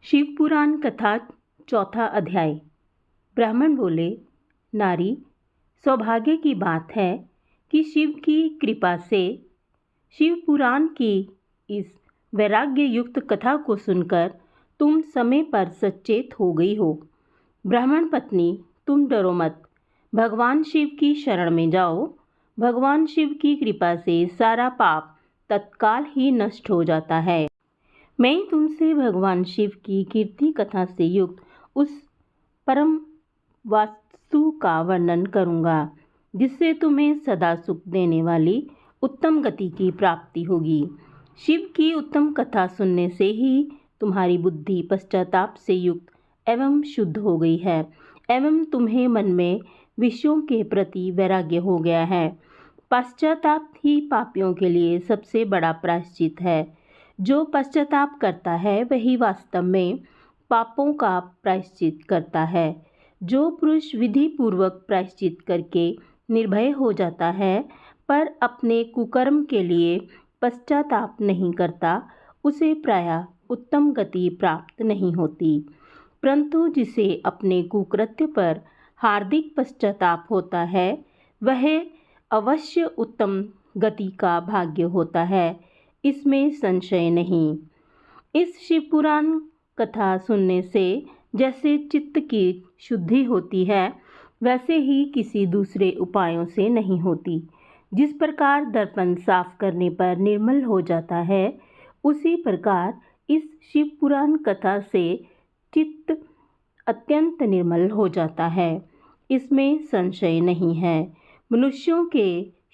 शिव पुराण कथा चौथा अध्याय। ब्राह्मण बोले, नारी, सौभाग्य की बात है कि शिव की कृपा से शिव पुराण की इस वैराग्य युक्त कथा को सुनकर तुम समय पर सचेत हो गई हो। ब्राह्मण पत्नी, तुम डरो मत, भगवान शिव की शरण में जाओ। भगवान शिव की कृपा से सारा पाप तत्काल ही नष्ट हो जाता है। मैं तुमसे भगवान शिव की कीर्ति कथा से युक्त उस परम वास्तु का वर्णन करूंगा, जिससे तुम्हें सदा सुख देने वाली उत्तम गति की प्राप्ति होगी। शिव की उत्तम कथा सुनने से ही तुम्हारी बुद्धि पश्चाताप से युक्त एवं शुद्ध हो गई है एवं तुम्हें मन में विषयों के प्रति वैराग्य हो गया है। पश्चाताप ही पापियों के लिए सबसे बड़ा प्रायश्चित है। जो पश्चाताप करता है वही वास्तव में पापों का प्रायश्चित करता है। जो पुरुष विधि पूर्वक प्रायश्चित करके निर्भय हो जाता है पर अपने कुकर्म के लिए पश्चाताप नहीं करता, उसे प्रायः उत्तम गति प्राप्त नहीं होती। परंतु जिसे अपने कुकृत्य पर हार्दिक पश्चाताप होता है, वह अवश्य उत्तम गति का भाग्य होता है, इसमें संशय नहीं। इस शिव पुराण कथा सुनने से जैसे चित्त की शुद्धि होती है, वैसे ही किसी दूसरे उपायों से नहीं होती। जिस प्रकार दर्पण साफ करने पर निर्मल हो जाता है, उसी प्रकार इस शिव पुराण कथा से चित्त अत्यंत निर्मल हो जाता है, इसमें संशय नहीं है। मनुष्यों के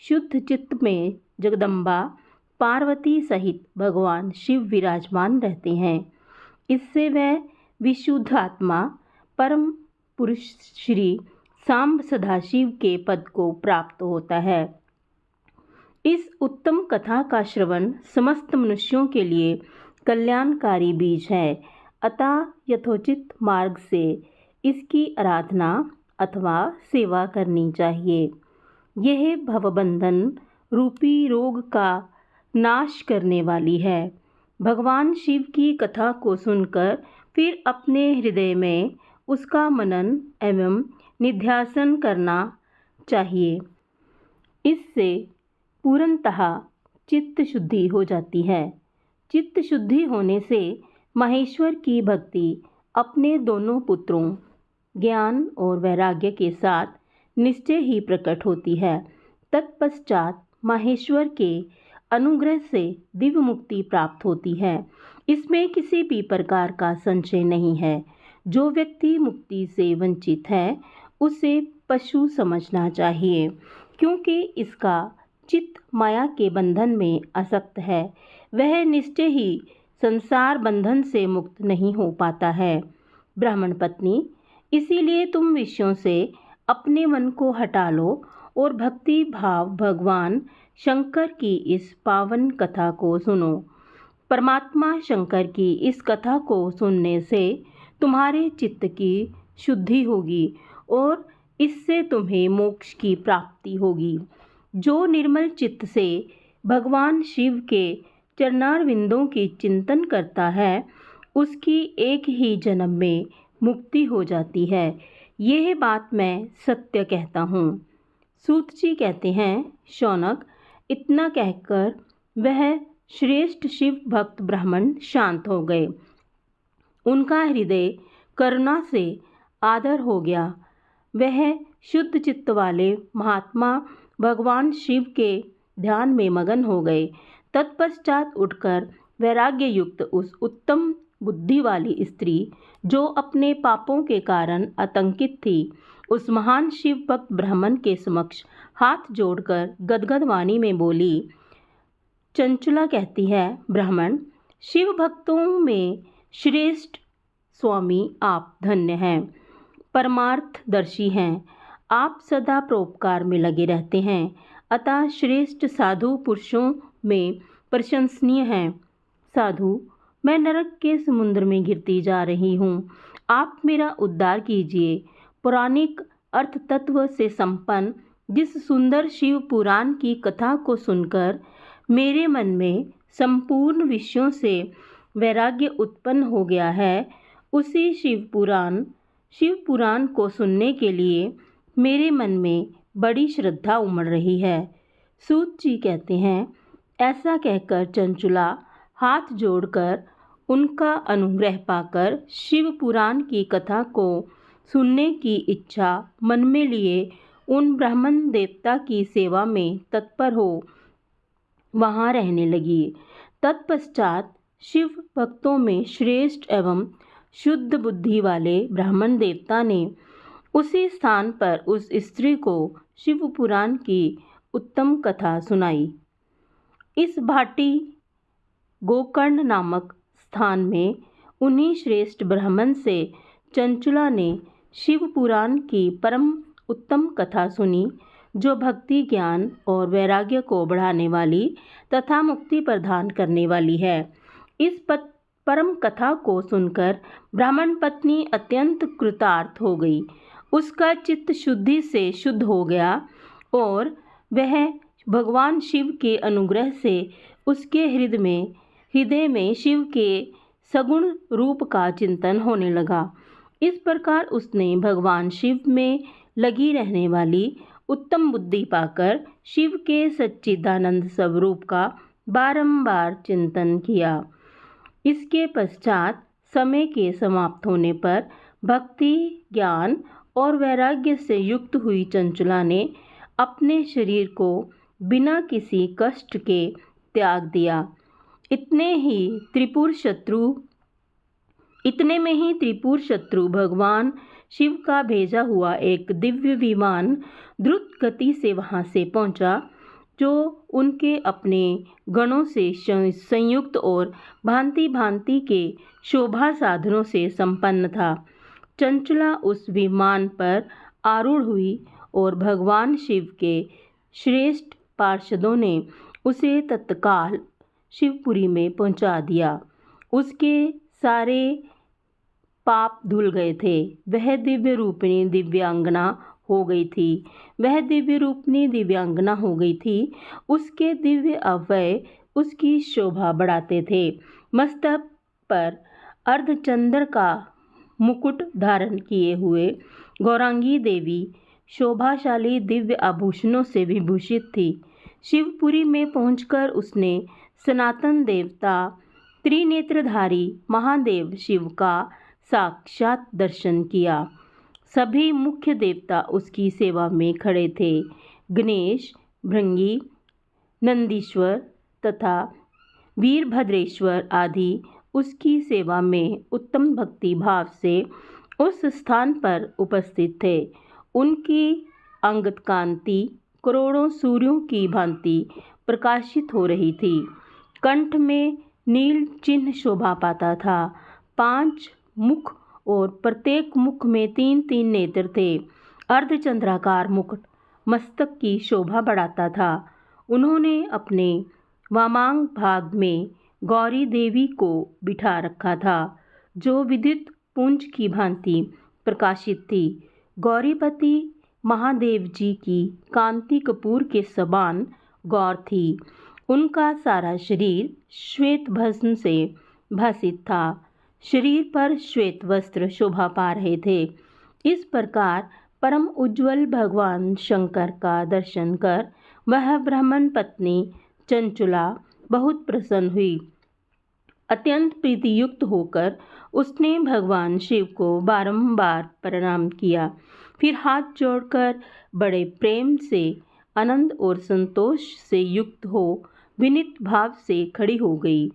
शुद्ध चित्त में जगदम्बा पार्वती सहित भगवान शिव विराजमान रहते हैं। इससे वह विशुद्ध आत्मा परम पुरुष श्री सांब सदाशिव के पद को प्राप्त होता है। इस उत्तम कथा का श्रवण समस्त मनुष्यों के लिए कल्याणकारी बीज है। अतः यथोचित मार्ग से इसकी आराधना अथवा सेवा करनी चाहिए। यह भवबंधन रूपी रोग का नाश करने वाली है। भगवान शिव की कथा को सुनकर फिर अपने हृदय में उसका मनन एवं निध्यासन करना चाहिए। इससे पूर्णतः चित्त शुद्धि हो जाती है। चित्त शुद्धि होने से महेश्वर की भक्ति अपने दोनों पुत्रों ज्ञान और वैराग्य के साथ निश्चय ही प्रकट होती है। तत्पश्चात महेश्वर के अनुग्रह से दिव्य मुक्ति प्राप्त होती है। इसमें किसी भी प्रकार का संशय नहीं है। जो व्यक्ति मुक्ति से वंचित है, उसे पशु समझना चाहिए, क्योंकि इसका चित्त माया के बंधन में आसक्त है। वह निश्चय ही संसार बंधन से मुक्त नहीं हो पाता है। ब्राह्मण पत्नी, इसीलिए तुम विषयों से अपने मन को हटा लो और भक्ति भाव भगवान शंकर की इस पावन कथा को सुनो। परमात्मा शंकर की इस कथा को सुनने से तुम्हारे चित्त की शुद्धि होगी और इससे तुम्हें मोक्ष की प्राप्ति होगी। जो निर्मल चित्त से भगवान शिव के चरणारविंदों की चिंतन करता है, उसकी एक ही जन्म में मुक्ति हो जाती है। यह बात मैं सत्य कहता हूँ। सूत जी कहते हैं, शौनक, इतना कहकर वह श्रेष्ठ शिव भक्त ब्राह्मण शांत हो गए। उनका हृदय करुणा से आदर हो गया। वह शुद्ध चित्त वाले महात्मा भगवान शिव के ध्यान में मगन हो गए। तत्पश्चात उठकर वैराग्य युक्त उस उत्तम बुद्धि वाली स्त्री, जो अपने पापों के कारण आतंकित थी, उस महान शिव भक्त ब्राह्मण के समक्ष हाथ जोड़कर गदगद वाणी में बोली। चंचला कहती है, ब्राह्मण, शिव भक्तों में श्रेष्ठ स्वामी आप धन्य हैं, परमार्थदर्शी हैं। आप सदा परोपकार में लगे रहते हैं, अतः श्रेष्ठ साधु पुरुषों में प्रशंसनीय हैं। साधु, मैं नरक के समुद्र में गिरती जा रही हूँ, आप मेरा उद्धार कीजिए। पौराणिक अर्थ तत्व से संपन्न जिस सुंदर शिव पुराण की कथा को सुनकर मेरे मन में संपूर्ण विषयों से वैराग्य उत्पन्न हो गया है, उसी शिव पुराण को सुनने के लिए मेरे मन में बड़ी श्रद्धा उमड़ रही है। सूत जी कहते हैं, ऐसा कहकर चंचुला हाथ जोड़कर उनका अनुग्रह पाकर शिव पुराण की कथा को सुनने की इच्छा मन में लिए उन ब्राह्मण देवता की सेवा में तत्पर हो वहाँ रहने लगी। तत्पश्चात शिव भक्तों में श्रेष्ठ एवं शुद्ध बुद्धि वाले ब्राह्मण देवता ने उसी स्थान पर उस स्त्री को शिव पुराण की उत्तम कथा सुनाई। इस भाटी गोकर्ण नामक स्थान में उन्हीं श्रेष्ठ ब्राह्मण से चंचुला ने शिव पुराण की परम उत्तम कथा सुनी, जो भक्ति, ज्ञान और वैराग्य को बढ़ाने वाली तथा मुक्ति प्रदान करने वाली है। इस परम कथा को सुनकर ब्राह्मण पत्नी अत्यंत कृतार्थ हो गई। उसका चित्त शुद्धि से शुद्ध हो गया और वह भगवान शिव के अनुग्रह से उसके हृदय में शिव के सगुण रूप का चिंतन होने लगा। इस प्रकार उसने भगवान शिव में लगी रहने वाली उत्तम बुद्धि पाकर शिव के सच्चिदानंद स्वरूप का बारंबार चिंतन किया। इसके पश्चात समय के समाप्त होने पर भक्ति, ज्ञान और वैराग्य से युक्त हुई चंचुला ने अपने शरीर को बिना किसी कष्ट के त्याग दिया। इतने में ही त्रिपुर शत्रु भगवान शिव का भेजा हुआ एक दिव्य विमान द्रुत गति से वहां से पहुंचा, जो उनके अपने गणों से संयुक्त और भांति भांति के शोभा साधनों से संपन्न था। चंचुला उस विमान पर आरूढ़ हुई और भगवान शिव के श्रेष्ठ पार्षदों ने उसे तत्काल शिवपुरी में पहुंचा दिया। उसके सारे पाप धुल गए थे। वह दिव्य रूपिणी दिव्यांगना हो गई थी। उसके दिव्य अवयव उसकी शोभा बढ़ाते थे। मस्तक पर अर्धचंद्र का मुकुट धारण किए हुए गौरांगी देवी शोभाशाली दिव्य आभूषणों से विभूषित थी। शिवपुरी में पहुंचकर उसने सनातन देवता त्रिनेत्रधारी महादेव शिव का साक्षात दर्शन किया। सभी मुख्य देवता उसकी सेवा में खड़े थे। गणेश, भृंगी, नंदीश्वर तथा वीरभद्रेश्वर आदि उसकी सेवा में उत्तम भक्ति भाव से उस स्थान पर उपस्थित थे। उनकी अंगत कांति करोड़ों सूर्यों की भांति प्रकाशित हो रही थी। कंठ में नील चिन्ह शोभा पाता था। 5 मुख और प्रत्येक मुख में 3-3 नेत्र थे। अर्धचंद्राकार मुकुट मस्तक की शोभा बढ़ाता था। उन्होंने अपने वामांग भाग में गौरी देवी को बिठा रखा था, जो विद्युत पुंज की भांति प्रकाशित थी। गौरीपति महादेव जी की कांति कपूर के समान गौर थी। उनका सारा शरीर श्वेत भस्म से भासित था। शरीर पर श्वेत वस्त्र शोभा पा रहे थे। इस प्रकार परम उज्ज्वल भगवान शंकर का दर्शन कर वह ब्राह्मण पत्नी चंचुला बहुत प्रसन्न हुई। अत्यंत प्रीतियुक्त होकर उसने भगवान शिव को बारंबार प्रणाम किया। फिर हाथ जोड़कर बड़े प्रेम से, आनंद और संतोष से युक्त हो विनीत भाव से खड़ी हो गई।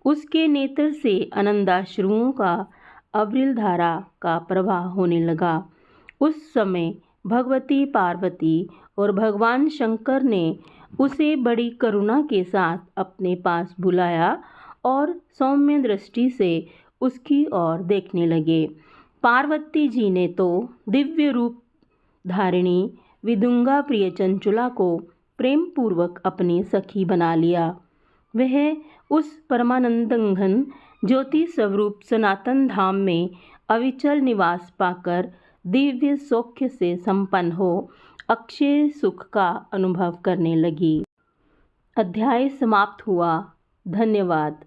उसके नेत्र से आनंदाश्रुओं का अविरल धारा का प्रवाह होने लगा। उस समय भगवती पार्वती और भगवान शंकर ने उसे बड़ी करुणा के साथ अपने पास बुलाया और सौम्य दृष्टि से उसकी ओर देखने लगे। पार्वती जी ने तो दिव्य रूप धारिणी विदुंगा प्रिय चंचुला को प्रेम पूर्वक अपनी सखी बना लिया। वह उस परमानंदघन ज्योति स्वरूप सनातन धाम में अविचल निवास पाकर दिव्य सौख्य से संपन्न हो अक्षय सुख का अनुभव करने लगी। अध्याय समाप्त हुआ। धन्यवाद।